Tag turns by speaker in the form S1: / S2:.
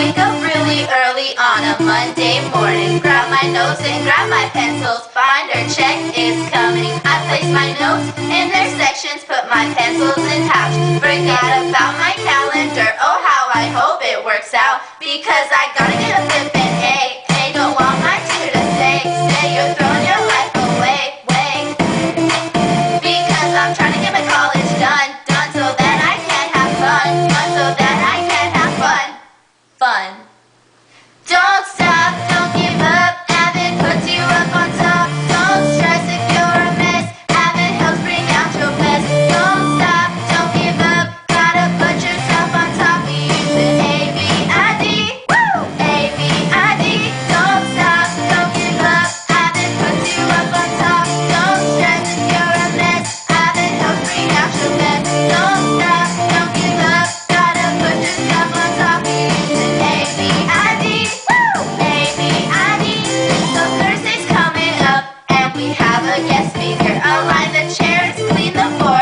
S1: wake up really early on a Monday morning. Grab my notes and grab my pencils. Binder check is coming. I place my notes in their sections. Put my pencils in pouch. Forget about my calendar. Oh, how I hope it works out. Because I gotta get a flippin' A. Don't want my teacher to say you're throwing your life away, because I'm trying to get my college done so that I can have fun, so that I can have fun. Don't stop, don't give up, Avid puts you up on top. Don't stress if you're a mess, Avid helps bring out your best. Don't stop, don't give up, gotta put yourself on top. We use an A-B-I-D, woo! A-B-I-D. Don't stop, don't give up, Avid puts you up on top. Don't stress if you're a mess, Avid helps bring out your best. Don't stop, don't give up, gotta put yourself on top. We use an A-B-I-D, woo! A-B-I-D. So Thursday's coming up, and we have a guest speaker. Align the chairs, clean the floor.